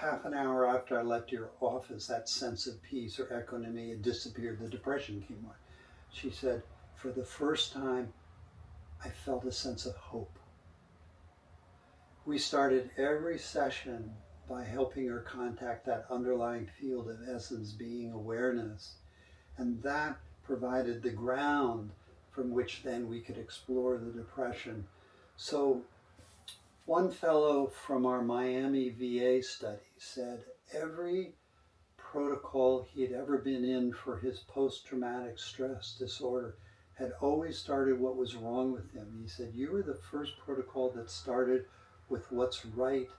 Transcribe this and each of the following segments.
half an hour after I left your office, that sense of peace or equanimity had disappeared. The depression came on. She said, for the first time, I felt a sense of hope. We started every session by helping her contact that underlying field of essence, being awareness. And that provided the ground from which then we could explore the depression. So one fellow from our Miami VA study said every protocol he had ever been in for his post-traumatic stress disorder had always started what was wrong with him. He said, you were the first protocol that started with what's right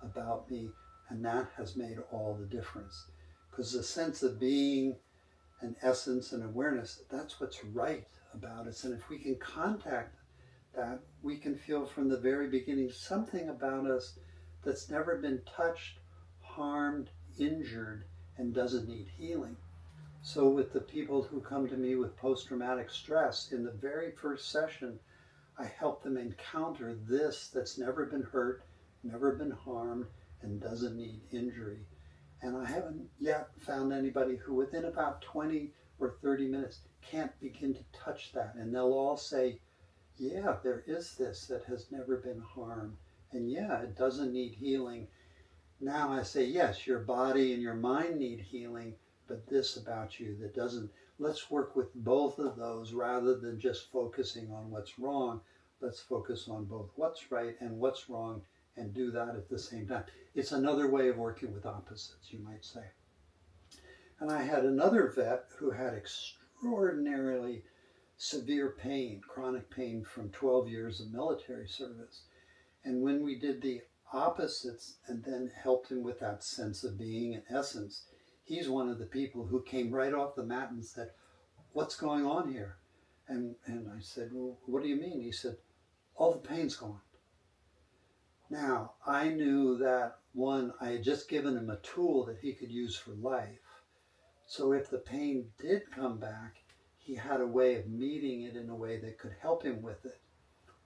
about me, and that has made all the difference. Because the sense of being an essence and awareness, that's what's right about us. And if we can contact that, we can feel from the very beginning something about us that's never been touched, harmed, injured, and doesn't need healing. So with the people who come to me with post-traumatic stress, in the very first session, I help them encounter this that's never been hurt, never been harmed, and doesn't need injury. And I haven't yet found anybody who within about 20 or 30 minutes can't begin to touch that. And they'll all say, yeah, there is this that has never been harmed. And yeah, it doesn't need healing. Now I say, yes, your body and your mind need healing, but this about you that doesn't. Let's work with both of those rather than just focusing on what's wrong. Let's focus on both what's right and what's wrong and do that at the same time. It's another way of working with opposites, you might say. And I had another vet who had extraordinarily severe pain, chronic pain from 12 years of military service. And when we did the opposites and then helped him with that sense of being and essence, he's one of the people who came right off the mat and said, what's going on here? And I said, well, what do you mean? He said, all the pain's gone. Now, I knew that, one, I had just given him a tool that he could use for life. So if the pain did come back, he had a way of meeting it in a way that could help him with it.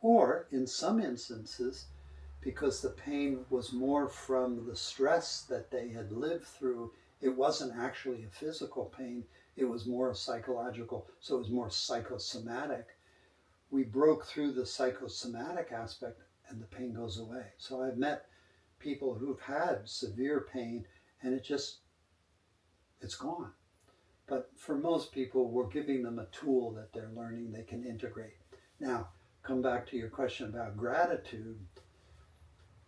Or, in some instances, because the pain was more from the stress that they had lived through, it wasn't actually a physical pain, it was more psychological, so it was more psychosomatic. We broke through the psychosomatic aspect and the pain goes away. So I've met people who've had severe pain and it's gone. But for most people, we're giving them a tool that they're learning they can integrate. Now, come back to your question about gratitude.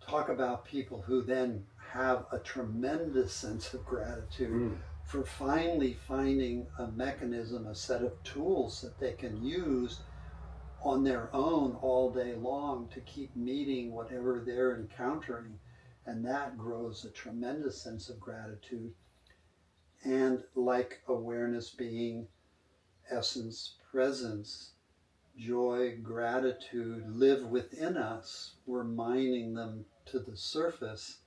Talk about people who then have a tremendous sense of gratitude for finally finding a mechanism, a set of tools that they can use on their own all day long to keep meeting whatever they're encountering. And that grows a tremendous sense of gratitude. And like awareness being essence, presence, joy, gratitude live within us, we're mining them to the surface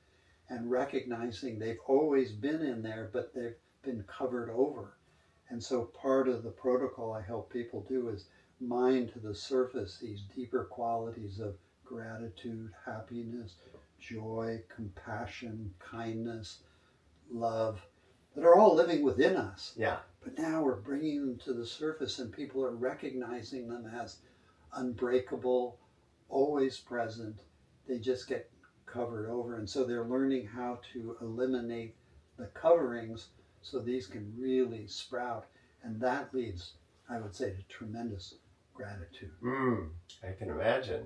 and recognizing they've always been in there, but they've been covered over. And so part of the protocol I help people do is mine to the surface these deeper qualities of gratitude, happiness, joy, compassion, kindness, love, that are all living within us. Yeah. But now we're bringing them to the surface and people are recognizing them as unbreakable, always present. They just get covered over. And so they're learning how to eliminate the coverings so these can really sprout. And that leads, I would say, to tremendous gratitude. I can imagine.